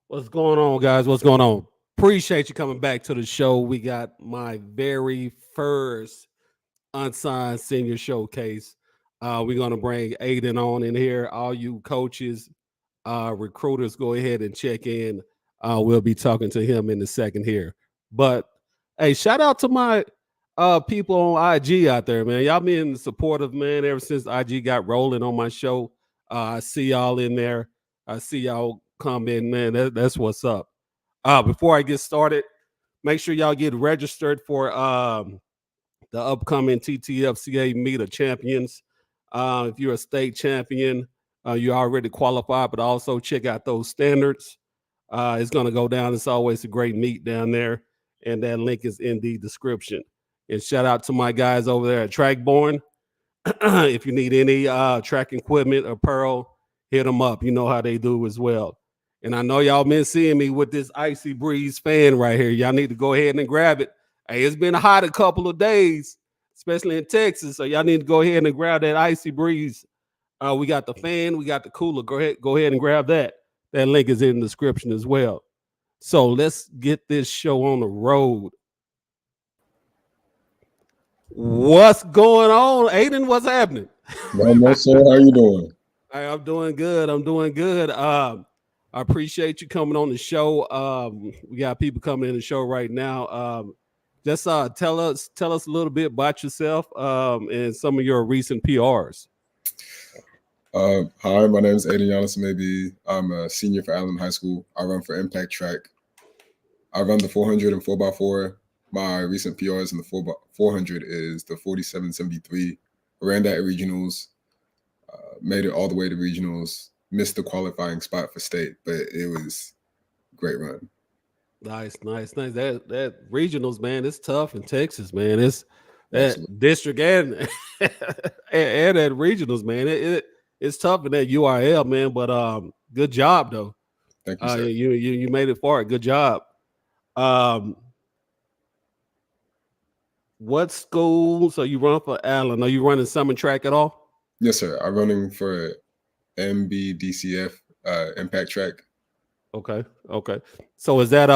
What's going on, guys? What's going on? Appreciate you coming back to the show. We got my very first unsigned senior showcase. We're gonna bring Aiden on in here. All you coaches, recruiters, go ahead and check in. We'll be talking to him in a second here. But hey, shout out to my people on IG out there, man. Y'all been supportive, man, ever since IG got rolling on my show. I see y'all in there. I see y'all come in, man. That's what's up. Before I get started, make sure y'all get registered for the upcoming TTFCA Meet of Champions. If you're a state champion, you already qualified, but also check out those standards. It's going to go down. It's always a great meet down there, and that link is in the description. And shout out to my guys over there at TrackBarn. If you need any track equipment, apparel, hit them up. You know how they do as well. And I know y'all been seeing me with this IcyBreeze fan right here. Y'all need to go ahead and grab it. Hey, it's been hot a couple of days, especially in Texas. So y'all need to go ahead and grab that IcyBreeze. We got the fan, we got the cooler. Go ahead and grab that. That link is in the description as well. So let's get this show on the road. What's going on, Aiden? What's happening? No, sir. How you doing? Hey, I'm doing good. I'm doing good. I appreciate you coming on the show. We got people coming in the show right now. Just tell us a little bit about yourself and some of your recent PRs. Hi, my name is Aiden Giannis. Maybe I'm a senior for Allen High School. I run for Impact Track. I run the 400 and 4x4. My recent PRs in the 400 is the 47.73. I ran that at regionals. Made it all the way to regionals. Missed the qualifying spot for state, but it was a great run. Nice. That regionals, man, it's tough in Texas, man. It's that Absolutely. district and and at regionals, man. It's tough in that URL, man. But good job though. Thank you, sir. You made it far. Good job. What school? So you run for Allen? Are you running summer track at all? Yes, sir. I'm running for MBDCF Impact Track. Okay. So is that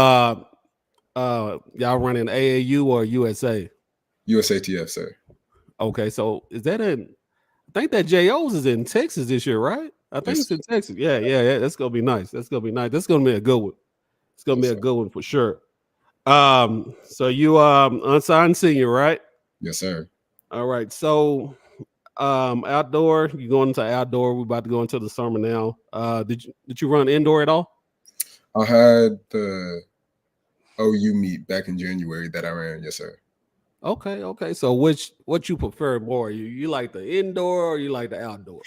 y'all running AAU or USA? USATF, sir. Okay, so is that in? I think that JO's is in Texas this year, right? I think it's in Texas. Yeah. That's gonna be nice. That's gonna be a good one. It's gonna be a good one for sure. So you unsigned senior, right? Yes, sir. All right. So outdoor, you going into outdoor. We're about to go into the summer now. Did you run indoor at all? I had the OU meet back in January that I ran. Yes, sir. Okay. So what you prefer more? You like the indoor or you like the outdoor?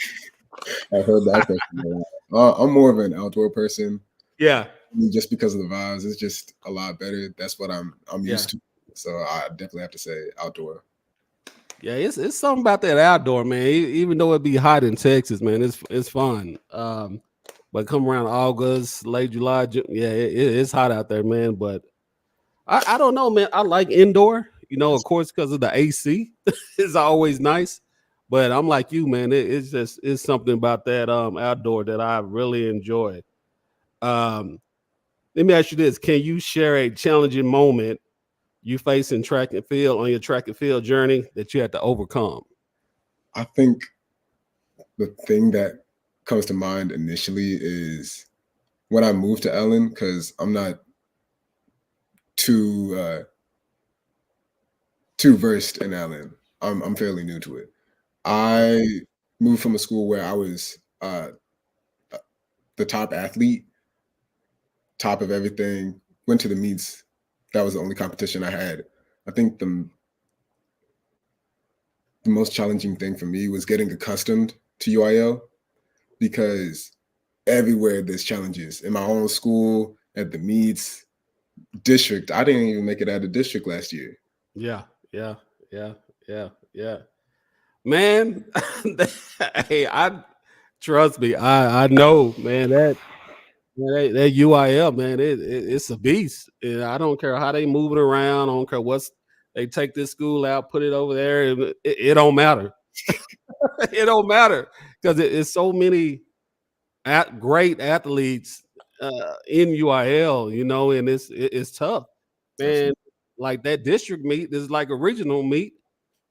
I heard that question. I'm more of an outdoor person. Yeah. Just because of the vibes, it's just a lot better. That's what I'm used to. So I definitely have to say outdoor. Yeah, it's something about that outdoor, man. Even though it be hot in Texas, man, it's fun. But come around August, late July, it's hot out there, man. But I don't know, man. I like indoor, of course, because of the AC. It's always nice. But I'm like you, man. It's something about that outdoor that I really enjoy. Let me ask you this: can you share a challenging moment you face in track and field on your track and field journey that you had to overcome? I think the thing that comes to mind initially is when I moved to Ellen, because I'm not too versed in Ellen. I'm fairly new to it. I moved from a school where I was the top athlete, top of everything. Went to the meets. That was the only competition I had. I think the most challenging thing for me was getting accustomed to UIL, because everywhere there's challenges. In my own school, at the meets, district. I didn't even make it out of district last year. Yeah. Man, hey, I trust me. I know, man, that UIL, man, it's a beast. And I don't care how they move it around. I don't care they take this school out, put it over there. It don't matter. It don't matter because it's so many great athletes in UIL, you know, and it's tough, man. Absolutely. Like that district meet is like a regional meet,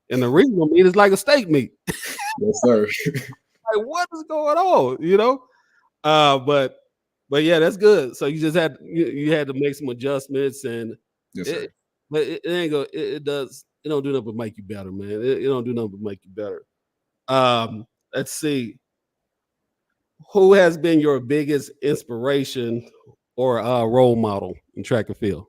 and the regional meet is like a state meet. Yes, sir. Like, what is going on? You know? But yeah, that's good. So you just had you had to make some adjustments, and Yes, it, sir. but it ain't go. It does. It don't do nothing but make you better, man. It don't do nothing but make you better. Let's see. Who has been your biggest inspiration or role model in track and field?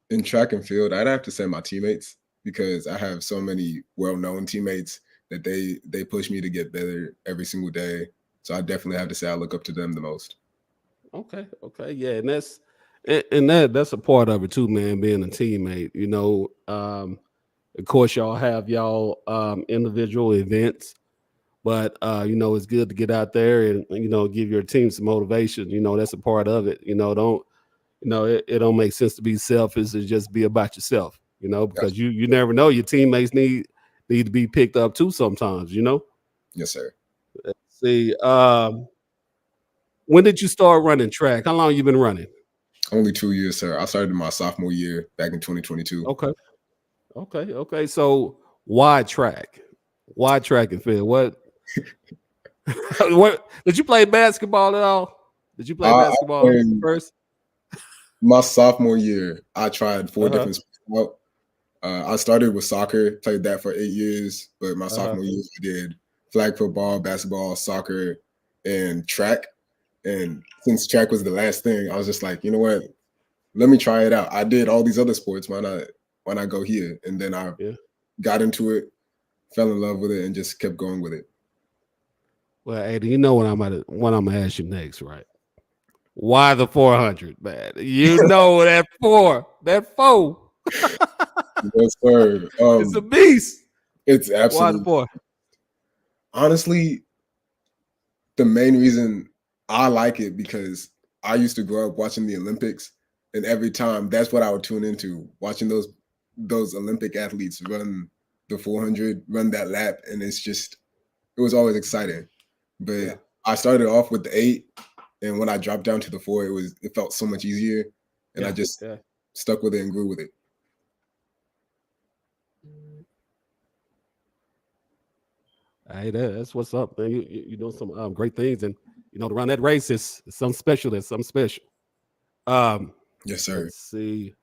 In track and field, I'd have to say my teammates because I have so many well-known teammates that they push me to get better every single day. So I definitely have to say I look up to them the most. Okay, yeah, and that's a part of it too, man. Being a teammate, you know. Of course, y'all have y'all individual events, but you know it's good to get out there and you know give your team some motivation. You know that's a part of it. You know don't you know it don't make sense to be selfish and just be about yourself. You know because Gotcha. you never know your teammates need to be picked up too sometimes. You know. Yes, sir. See, when did you start running track? How long you been running? Only 2 years, sir. I started my sophomore year back in 2022. Okay. So why track? Why track and field? What what did you play basketball at all? Did you play I basketball played first? my sophomore year. I tried 4 Uh-huh. different sports out. I started with soccer, played that for 8 years, but my Uh-huh. sophomore year I did flag football, basketball, soccer, and track. And since track was the last thing, I was just like, you know what? Let me try it out. I did all these other sports. Why not go here? And then I Yeah. got into it, fell in love with it, and just kept going with it. Well, Ada, you know what I'm gonna ask you next, right? Why the 400, man? You know that four. Yes, sir. It's a beast. It's Why the absolutely four? honestly the main reason I like it because I used to grow up watching the Olympics, and every time that's what I would tune into, watching those Olympic athletes run the 400, run that lap, and it was always exciting. Yeah, But I started off with the 8, and when I dropped down to the 4, it felt so much easier, and I yeah, just yeah. stuck with it and grew with it. Hey, that's what's up, man. You doing some great things, and you know to run that race is something special. That's something special. Um, Yes, sir. let's see.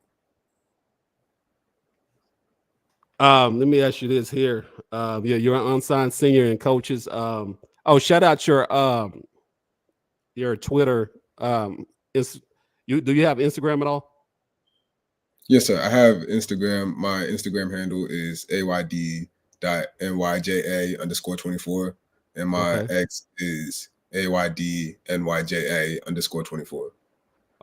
Let me ask you this here. Yeah, you're an unsigned senior and coaches. Oh, shout out your Twitter. Is you do you have Instagram at all? Yes, sir. I have Instagram. My Instagram handle is ayd.nyja_24. And my Okay, X is aydnyja_24.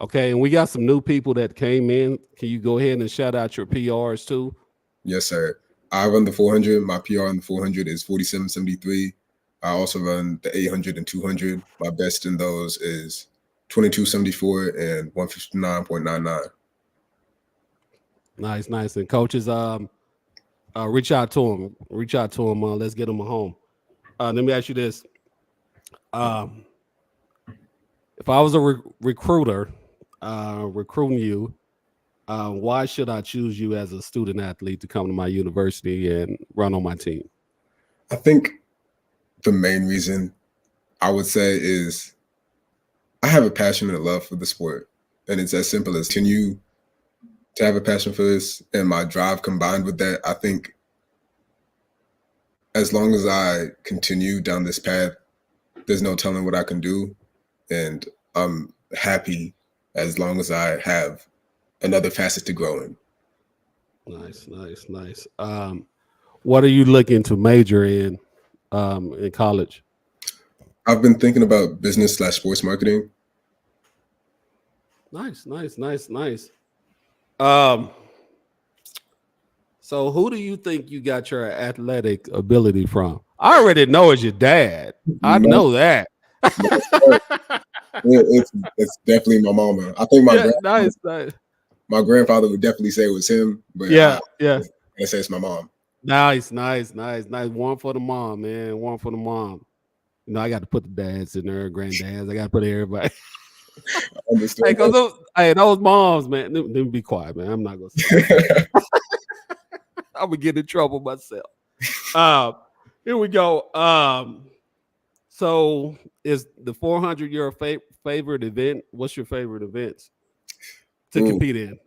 okay, and we got some new people that came in. Can you go ahead and shout out your PRs too? Yes, sir. I run the 400. My PR on the 400 is 47.73. I also run the 800 and 200. My best in those is 22.74 and 159.99. Nice. And coaches, reach out to them. Reach out to them. Let's get them a home. Let me ask you this. Um, if I was a recruiter recruiting you, why should I choose you as a student athlete to come to my university and run on my team? I think the main reason I would say is I have a passionate love for the sport, and it's as simple as continue to have a passion for this and my drive combined with that. I think as long as I continue down this path, there's no telling what I can do, and I'm happy as long as I have another facet to grow in. Nice. What are you looking to major in college? I've been thinking about business/sports marketing. Nice. Um, so who do you think you got your athletic ability from? I already know it's your dad. I No, know that. no, sir. It's definitely my mama. I think Yeah, nice. my grandfather would definitely say it was him, but Yeah. I say it's my mom. Nice. One for the mom, man. One for the mom. You know, I got to put the dads in there, granddads. I got to put everybody. Understand Hey, cause those moms, man, them be quiet, man. I'm not gonna say that. I'm gonna get in trouble myself. Here we go. So is the 400 your favorite event? What's your favorite events to Ooh, compete in?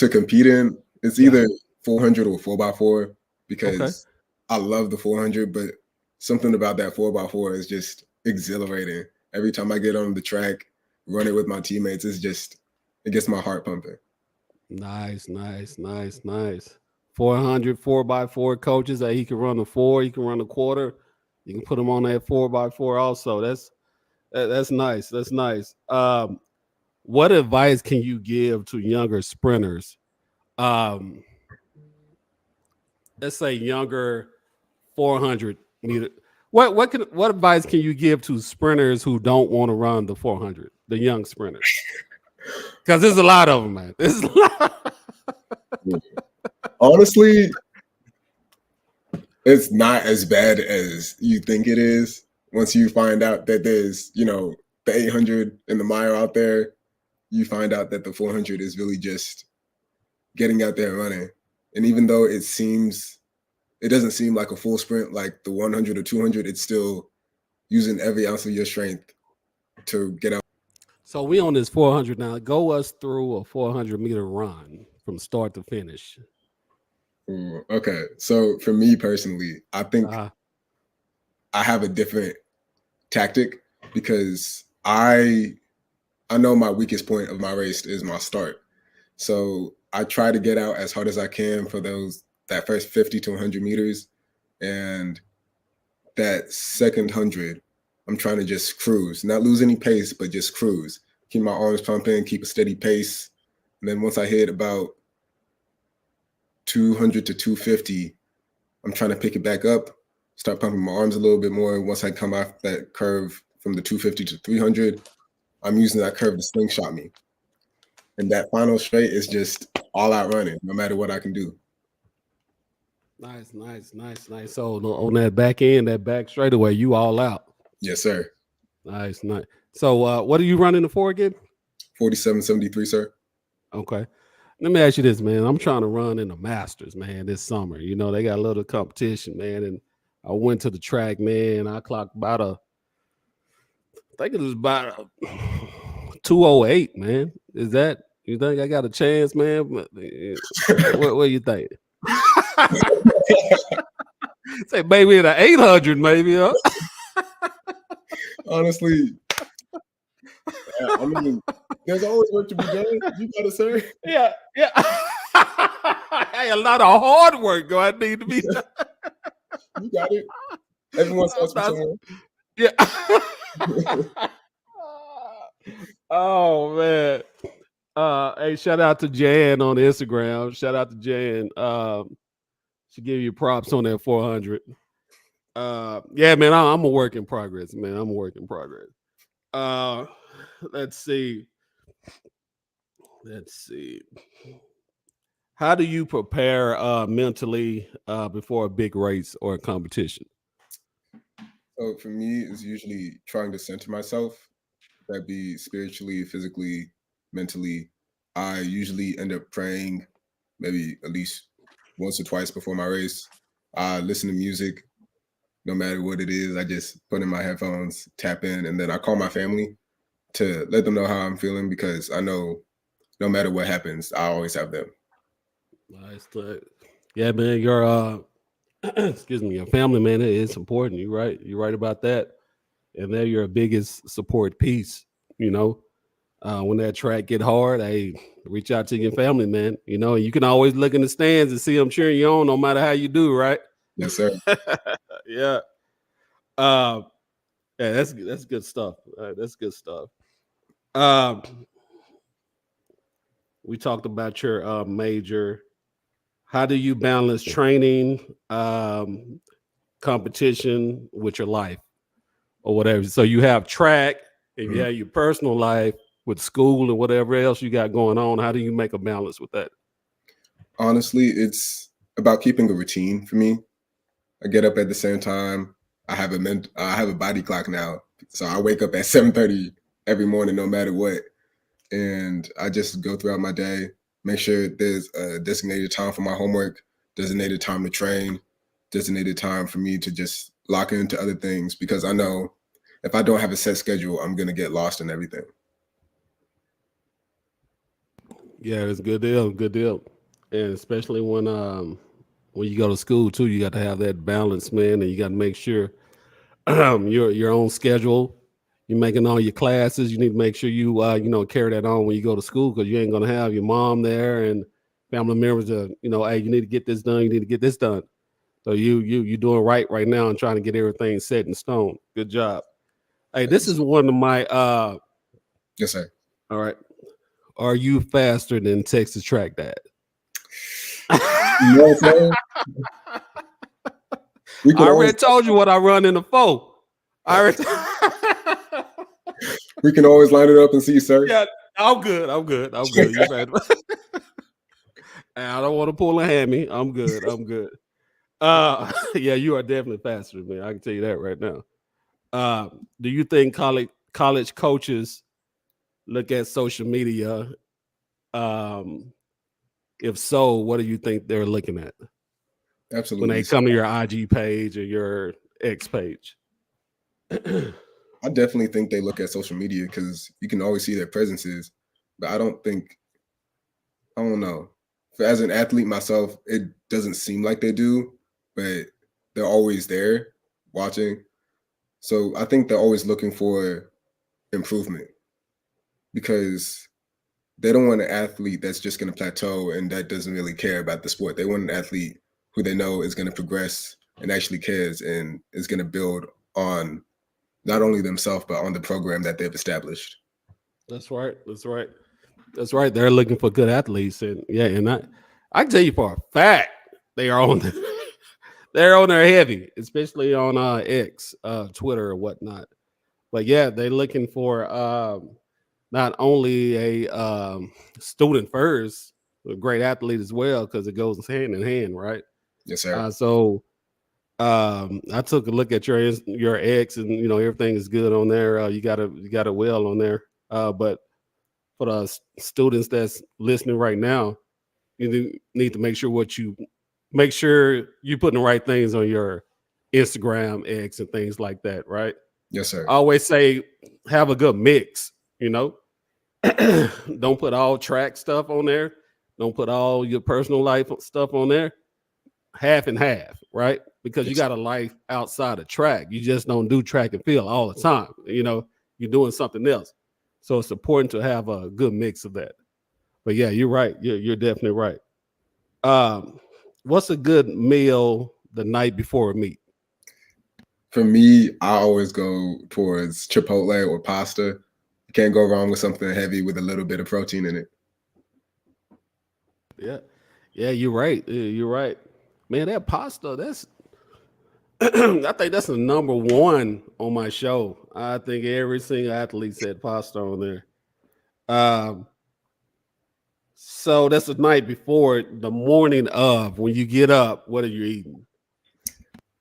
to compete in, it's Yeah. either 400 or 4x4 Okay. because I love the 400, but something about that 4x4 is just exhilarating. Every time I get on the track, run it with my teammates, it gets my heart pumping. Nice. 400 4x4 coaches that he can run the 4, he can run the quarter. You can put him on that 4x4 also. That's nice. That's nice. What advice can you give to younger sprinters? Let's say younger 400 meter. What advice can you give to sprinters who don't want to run the 400, the young sprinters? Because there's a lot of them, man. There's a lot. Honestly, it's not as bad as you think it is. Once you find out that there's, the 800 and the mile out there, you find out that the 400 is really just getting out there and running. And even though it doesn't seem like a full sprint like the 100 or 200, it's still using every ounce of your strength to get out. So we on this 400 now. Go us through a 400-meter run from start to finish. Ooh, okay. So for me personally, I think I have a different tactic because I know my weakest point of my race is my start. So I try to get out as hard as I can for that first 50 to 100 meters. And that second 100, I'm trying to just cruise, not lose any pace, but just cruise. Keep my arms pumping, keep a steady pace. And then once I hit about 200 to 250, I'm trying to pick it back up, start pumping my arms a little bit more. Once I come off that curve from the 250 to 300, I'm using that curve to slingshot me. And that final straight is just all out running, no matter what I can do. Nice. So on that back end, that back straightaway, you all out. Yes, sir. Nice. So what are you running the for again? 47.73, sir. Okay. Let me ask you this, man. I'm trying to run in the Masters, man, this summer. They got a little competition, man. And I went to the track, man. I clocked I think it was about 208, man. You think I got a chance, man? What do you think? Say maybe in the 800, maybe, huh? Honestly, I mean, there's always work to be done. You got it, sir. Yeah. Hey, a lot of hard work going to need to be done. You got it. Everyone starts with someone. Yeah. Oh man. Hey, shout out to Jan on Instagram. Shout out to Jan. She gave you props on that 400. Yeah, man, I'm a work in progress, man. I'm a work in progress. Let's see. How do you prepare mentally before a big race or a competition? So for me, it's usually trying to center myself. That be spiritually, physically, mentally. I usually end up praying maybe at least once or twice before my race. I listen to music, no matter what it is. I just put in my headphones, tap in, and then I call my family to let them know how I'm feeling because I know no matter what happens, I always have them. Nice. Yeah, man, your excuse me, your family, man, it's important. You're right about that. And they're your biggest support piece, when that track get hard, hey, reach out to your family, man. And you can always look in the stands and see them cheering you on no matter how you do, right? Yes, sir. Yeah. Yeah, that's good stuff. That's good stuff. We talked about your major. How do you balance training, competition with your life or whatever? So you have track and you have your personal life with school and whatever else you got going on. How do you make a balance with that? Honestly, it's about keeping a routine for me. I get up at the same time. I have a body clock now. So I wake up at 7:30 every morning, no matter what. And I just go throughout my day, make sure there's a designated time for my homework, designated time to train, designated time for me to just lock into other things, because I know if I don't have a set schedule, I'm going to get lost in everything. Yeah, it's a good deal. Good deal. And especially when you go to school too, you got to have that balance, man, and you got to make sure your own schedule. You're making all your classes. You need to make sure you carry that on when you go to school, because you ain't gonna have your mom there and family members to, hey, you need to get this done. You need to get this done. So you doing right now and trying to get everything set in stone. Good job. Hey, this is one of my Yes, sir. all right. Are you faster than TexasTrackDad? No, sir. I already told you what I run in the 4. We can always line it up and see, sir. Yeah, I'm good. You I don't want to pull a hammy. I'm good. Yeah, you are definitely faster than me. I can tell you that right now. Do you think college coaches look at social media? If so, what do you think they're looking at? Absolutely. When they come to your IG page or your X page? I definitely think they look at social media because you can always see their presences, but I don't know. As an athlete myself, it doesn't seem like they do, but they're always there watching. So I think they're always looking for improvement, because they don't want an athlete that's just going to plateau and that doesn't really care about the sport. They want an athlete who they know is going to progress and actually cares and is going to build on not only themselves, but on the program that they've established. That's right. They're looking for good athletes. And yeah, and I can tell you for a fact, they are on they're on there heavy, especially on X, Twitter or whatnot. But yeah, they're looking for not only a student first, a great athlete as well, because it goes hand in hand, right? Yes, sir. So I took a look at your X, and everything is good on there. You got it well on there. But for the students that's listening right now, you need to make sure you're putting the right things on your Instagram, X, and things like that, right? Yes, sir. I always say have a good mix. Don't put all track stuff on there. Don't put all your personal life stuff on there. Half and half, right? Because you got a life outside of track. You just don't do track and field all the time. You're doing something else. So it's important to have a good mix of that. But yeah, you're right. You're definitely right. What's a good meal the night before a meet? For me, I always go towards Chipotle or pasta. You can't go wrong with something heavy with a little bit of protein in it. Yeah, you're right. You're right. Man, that pasta, that's I think that's the number one on my show. I think every single athlete said pasta on there. So that's the night before. The morning of, when you get up, what are you eating?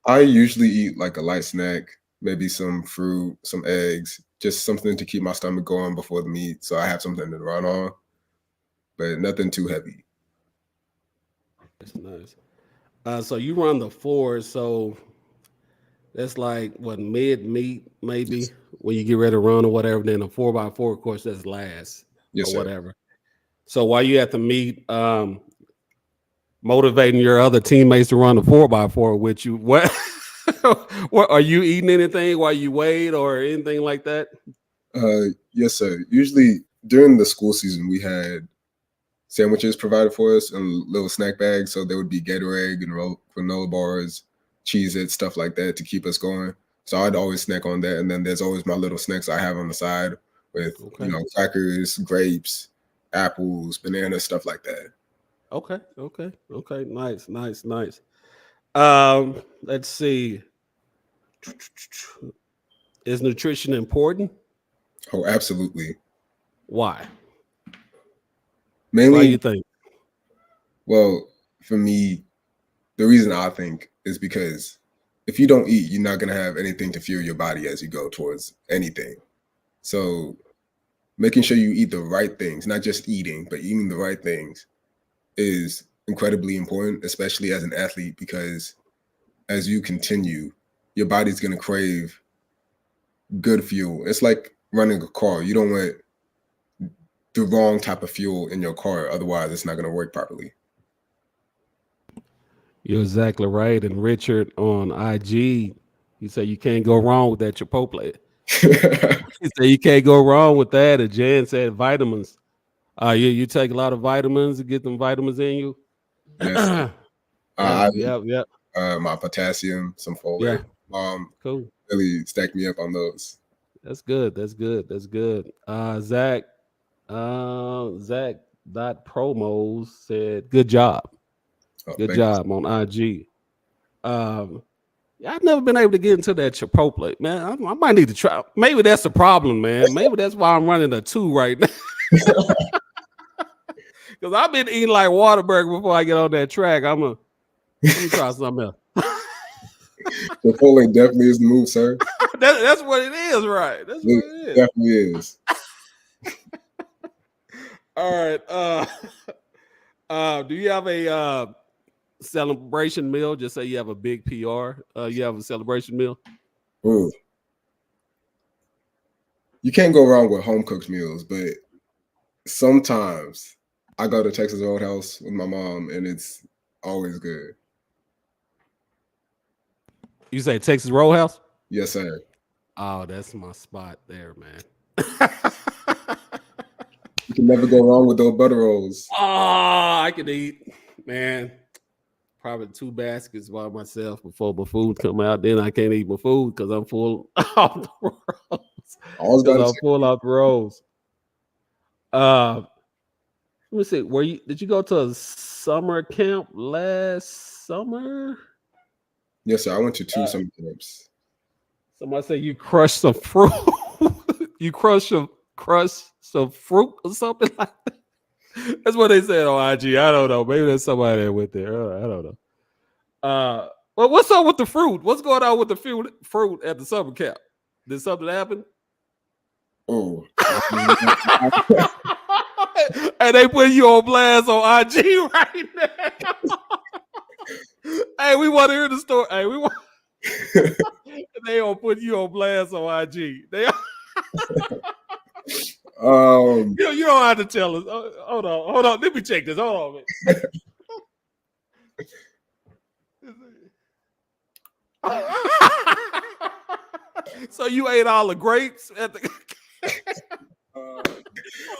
I usually eat like a light snack, maybe some fruit, some eggs, just something to keep my stomach going before the meet, so I have something to run on, but nothing too heavy. That's nice. So you run the 4, so that's like what, mid meet maybe, Yes. when you get ready to run or whatever. Then a 4x4, of course, that's last Yes, or sir. whatever. So while you at the meet, motivating your other teammates to run the 4x4 with you, what are you eating anything while you wait or anything like that? Yes, sir. Usually during the school season, we had sandwiches provided for us in little snack bags. So there would be Gatorade and granola bars, Cheez-Its, stuff like that to keep us going. So I'd always snack on that. And then there's always my little snacks I have on the side with, crackers, grapes, apples, bananas, stuff like that. Okay. Nice. Let's see. Is nutrition important? Oh, absolutely. Why? Mainly, Why you think? well, for me, the reason I think is because if you don't eat, you're not going to have anything to fuel your body as you go towards anything. So making sure you eat the right things, not just eating, but eating the right things is incredibly important, especially as an athlete, because as you continue, your body's going to crave good fuel. It's like running a car. You don't want the wrong type of fuel in your car. Otherwise, it's not going to work properly. You're exactly right. And Richard on IG, he said you can't go wrong with that Chipotle. He said you can't go wrong with that. And Jan said vitamins. You take a lot of vitamins to get them vitamins in you. Yes. Yeah. My potassium, some folate. Yeah. Cool. Really stacked me up on those. That's good. Zach Promos said, good job. Good job on IG. I've never been able to get into that Chipotle, man. I might need to try. Maybe that's the problem, man. Maybe that's why I'm running a 2 right now. Because I've been eating like Whataburger before I get on that track. Let me try something else. Chipotle definitely is the move, sir. That's what it is, right? That's what it is. Definitely is. All right. Do you have a celebration meal? Just say you have a big PR. You have a celebration meal. Ooh. You can't go wrong with home cooked meals, but sometimes I go to Texas Roadhouse with my mom, and it's always good. You say Texas Roadhouse? Yes, sir. Oh, that's my spot there, man. You can never go wrong with those butter rolls. Oh, I could eat, man. Probably 2 baskets by myself before my food come out. Then I can't eat my food because I'm full off the rolls. I'm full off the rolls. Let me see. Did you go to a summer camp last summer? Yes, sir. I went to 2 summer camps. Somebody said you crushed some fruit. You crushed some fruit or something like that. That's what they said on IG. I don't know. Maybe there's somebody that went there. I don't know. Well, what's up with the fruit? What's going on with the fruit at the summer camp? Did something happen? Oh. And they put you on blast on IG right now. Hey, we want to hear the story. Hey, we want. They don't put you on blast on IG. They. You don't have to tell us. Hold on. Let me check this. Hold on, man. So you ate all the grapes at the.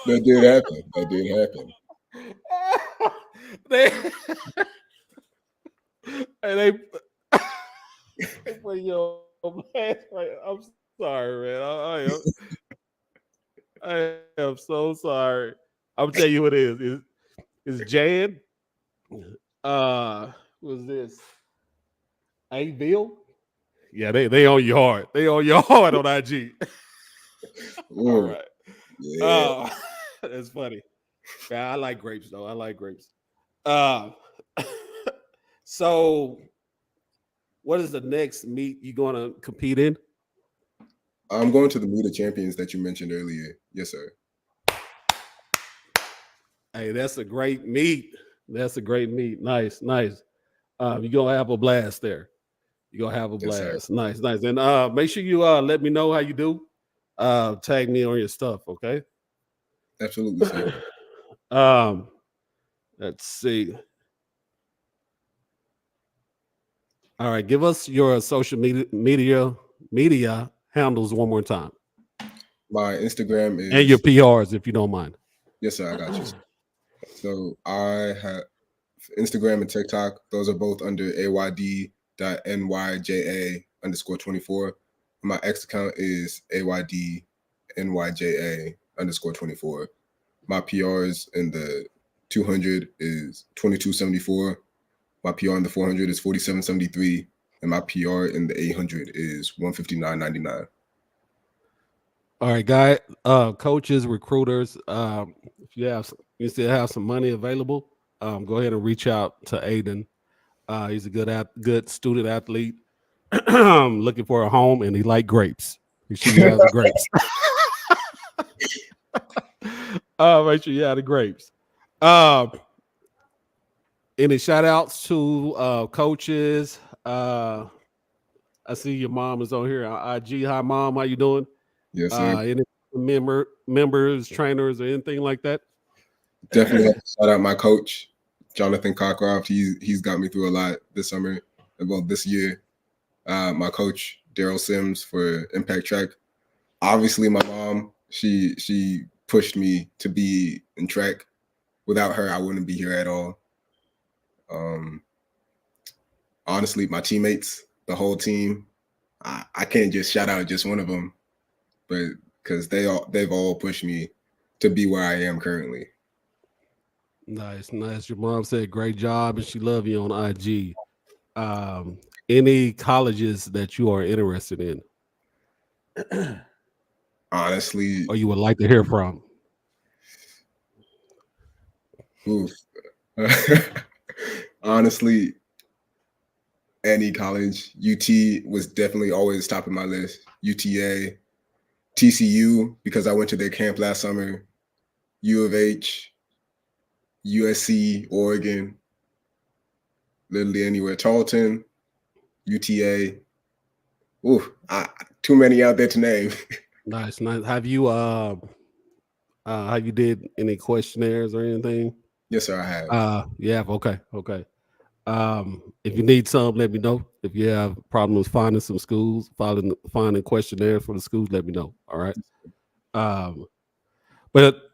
That did happen. They put you on blast. I'm sorry, man. I am so sorry. I'm telling you what it is. It's Jan. Who's this? Ain't Bill? Yeah, they on your heart. They on your heart on IG. All right. Yeah. That's funny. Yeah, I like grapes though. I like grapes. So what is the next meet you gonna compete in? I'm going to the Meet of Champions that you mentioned earlier. Yes, sir. Hey, that's a great meet. Nice. You're gonna have a blast there. You're gonna have a blast. Yes, nice. And make sure you let me know how you do. Tag me on your stuff, okay? Absolutely, sir. Let's see. All right, give us your social media handles one more time. My Instagram is, and your PRs, if you don't mind. Yes, sir. I got you. So I have Instagram and TikTok. Those are both under ayd.nyja_24. My X account is ayd_nyja_24. My PRs in the 200 is 2274. My PR in the 400 is 4773. And my PR in the 800 is 159.99. All right, guys, coaches, recruiters, if you still have some money available, go ahead and reach out to Aiden. He's a good student athlete, looking for a home, and he likes grapes. He has grapes. Make sure you have the grapes. Any shout outs to coaches? I see your mom is on here on IG. Hi, mom. How you doing? Yes, sir. Any members, trainers, or anything like that? Definitely have to shout out my coach, Jonathan Cockcroft. He's got me through a lot this summer, well, this year. My coach, Daryl Sims for Impact Track. Obviously, my mom, she pushed me to be in track. Without her, I wouldn't be here at all. Honestly, my teammates, the whole team, I can't just shout out just one of them, but because they've all pushed me to be where I am currently. Nice. Your mom said great job and she love you on IG. Any colleges that you are interested in? Honestly, or you would like to hear from? Oof. Honestly, any college. UT was definitely always top of my list. UTA, TCU, because I went to their camp last summer. U of H, USC, Oregon, literally anywhere. Tarleton, UTA. Ooh, too many out there to name. Nice. Have you did any questionnaires or anything? Yes, sir, I have. Yeah, okay. If you need some, let me know. If you have problems finding some schools, finding questionnaires for the schools, let me know. All right.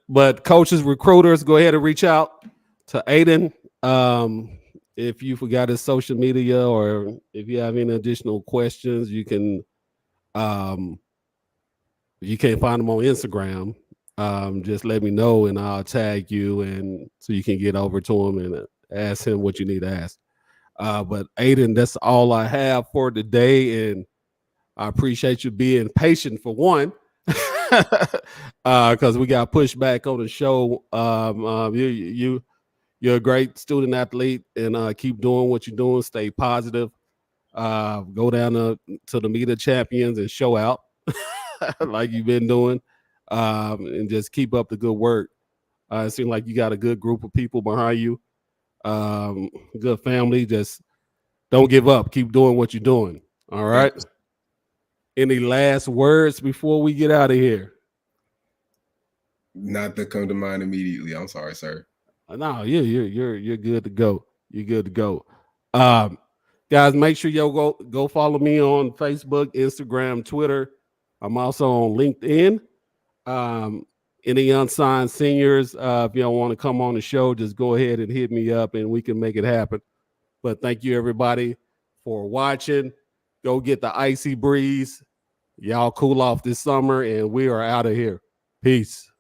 But coaches, recruiters, go ahead and reach out to Aiden. If you forgot his social media or if you have any additional questions, you can if you can't find him on Instagram, just let me know and I'll tag you and so you can get over to him and ask him what you need to ask. But Aiden, that's all I have for today, and I appreciate you being patient for one, because we got pushed back on the show. You're a great student athlete, and keep doing what you're doing. Stay positive. Go down to the Meet of Champions and show out like you've been doing, and just keep up the good work. It seems like you got a good group of people behind you. Good family. Just don't give up. Keep doing what you're doing. All right. Thanks. Any last words before we get out of here? Not that come to mind immediately. I'm sorry, sir. No, you're good to go. You're good to go. Guys, make sure y'all go follow me on Facebook, Instagram, Twitter. I'm also on LinkedIn. Any unsigned seniors, if y'all want to come on the show, just go ahead and hit me up and we can make it happen. But thank you, everybody, for watching. Go get the IcyBreeze. Y'all cool off this summer, and we are out of here. Peace.